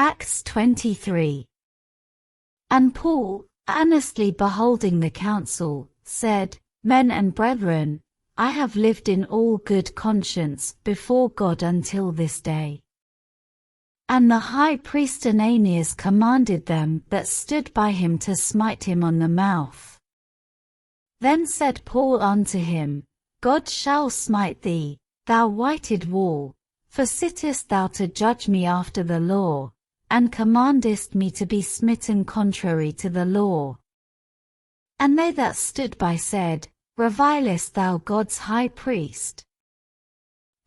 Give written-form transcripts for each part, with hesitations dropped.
Acts 23. And Paul, earnestly beholding the council, said, Men and brethren, I have lived in all good conscience before God until this day. And the high priest Ananias commanded them that stood by him to smite him on the mouth. Then said Paul unto him, God shall smite thee, thou whited wall, for sittest thou to judge me after the law, and commandest me to be smitten contrary to the law. And they that stood by said, Revilest thou God's high priest?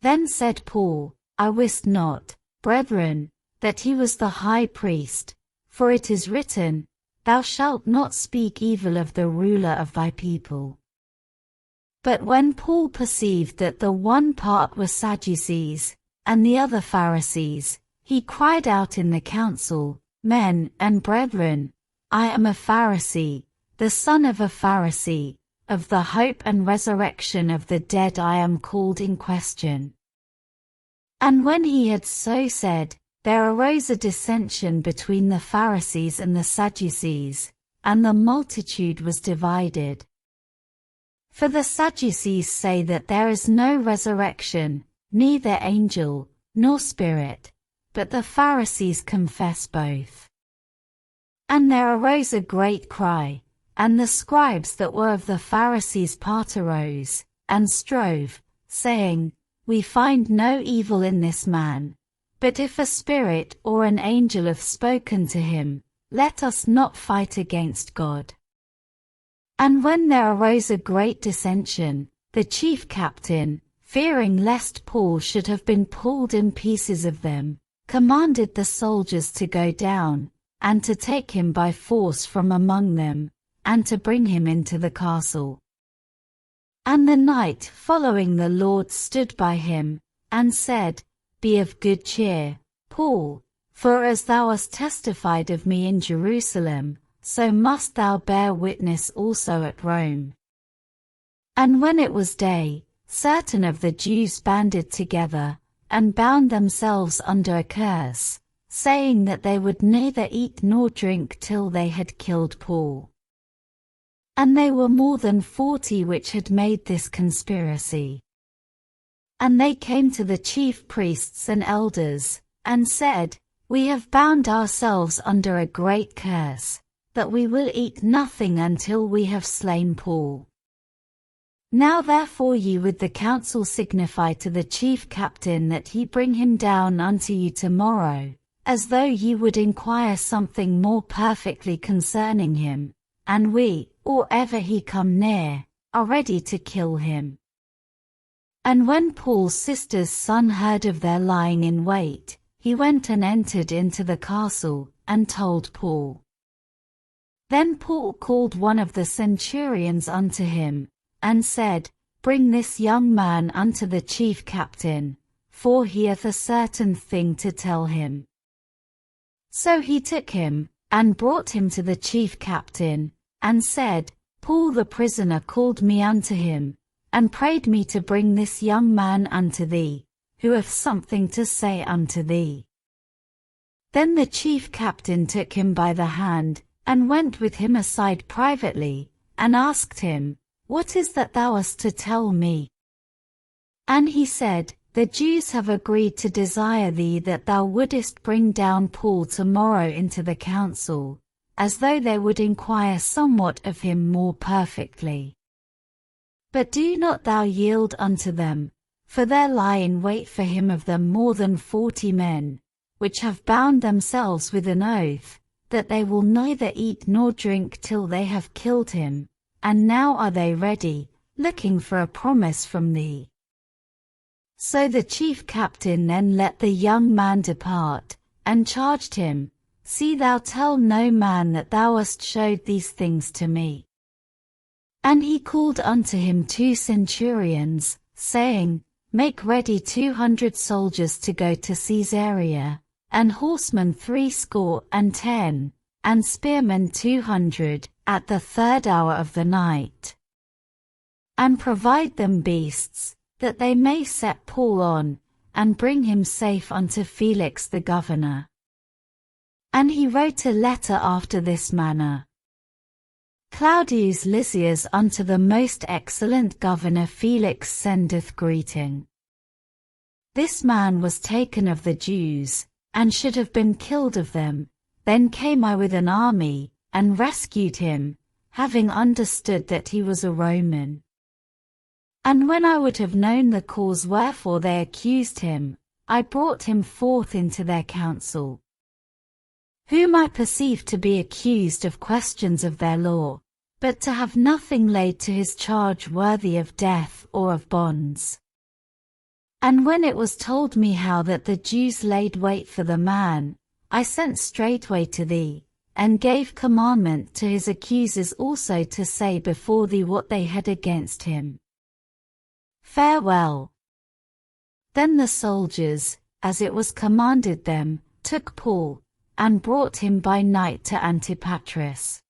Then said Paul, I wist not, brethren, that he was the high priest, for it is written, Thou shalt not speak evil of the ruler of thy people. But when Paul perceived that the one part were Sadducees, and the other Pharisees, he cried out in the council, Men and brethren, I am a Pharisee, the son of a Pharisee, of the hope and resurrection of the dead I am called in question. And when he had so said, there arose a dissension between the Pharisees and the Sadducees, and the multitude was divided. For the Sadducees say that there is no resurrection, neither angel, nor spirit, but the Pharisees confess both. And there arose a great cry, and the scribes that were of the Pharisees' part arose, and strove, saying, We find no evil in this man, but if a spirit or an angel hath spoken to him, let us not fight against God. And when there arose a great dissension, the chief captain, fearing lest Paul should have been pulled in pieces of them, commanded the soldiers to go down, and to take him by force from among them, and to bring him into the castle. And the knight following the Lord stood by him, and said, Be of good cheer, Paul, for as thou hast testified of me in Jerusalem, so must thou bear witness also at Rome. And when it was day, certain of the Jews banded together, and bound themselves under a curse, saying that they would neither eat nor drink till they had killed Paul. And they were more than 40 which had made this conspiracy. And they came to the chief priests and elders, and said, We have bound ourselves under a great curse, that we will eat nothing until we have slain Paul. Now therefore ye with the council signify to the chief captain that he bring him down unto you tomorrow, as though ye would inquire something more perfectly concerning him, and we, or ever he come near, are ready to kill him. And when Paul's sister's son heard of their lying in wait, he went and entered into the castle, and told Paul. Then Paul called one of the centurions unto him, and said, Bring this young man unto the chief captain, for he hath a certain thing to tell him. So he took him, and brought him to the chief captain, and said, Paul the prisoner called me unto him, and prayed me to bring this young man unto thee, who hath something to say unto thee. Then the chief captain took him by the hand, and went with him aside privately, and asked him, What is that thou hast to tell me? And he said, The Jews have agreed to desire thee that thou wouldest bring down Paul tomorrow into the council, as though they would inquire somewhat of him more perfectly. But do not thou yield unto them, for there lie in wait for him of them more than 40 men, which have bound themselves with an oath, that they will neither eat nor drink till they have killed him, and now are they ready, looking for a promise from thee. So the chief captain then let the young man depart, and charged him, See thou tell no man that thou hast showed these things to me. And he called unto him 2 centurions, saying, Make ready 200 soldiers to go to Caesarea, and horsemen 70, and spearmen 200, at the 3rd hour of the night. And provide them beasts, that they may set Paul on, and bring him safe unto Felix the governor. And he wrote a letter after this manner. Claudius Lysias unto the most excellent governor Felix sendeth greeting. This man was taken of the Jews, and should have been killed of them. Then came I with an army, and rescued him, having understood that he was a Roman. And when I would have known the cause wherefore they accused him, I brought him forth into their council, whom I perceived to be accused of questions of their law, but to have nothing laid to his charge worthy of death or of bonds. And when it was told me how that the Jews laid wait for the man, I sent straightway to thee, and gave commandment to his accusers also to say before thee what they had against him. Farewell. Then the soldiers, as it was commanded them, took Paul, and brought him by night to Antipatris.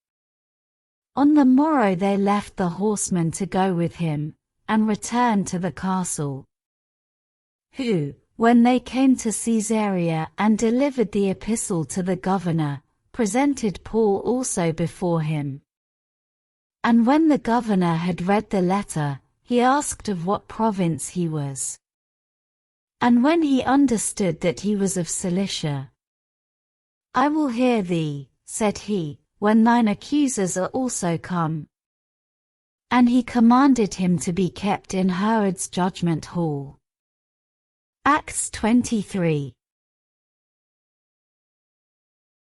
On the morrow they left the horsemen to go with him, and returned to the castle. Who, when they came to Caesarea and delivered the epistle to the governor, presented Paul also before him. And when the governor had read the letter, he asked of what province he was. And when he understood that he was of Cilicia, I will hear thee, said he, when thine accusers are also come. And he commanded him to be kept in Herod's judgment hall. Acts 23.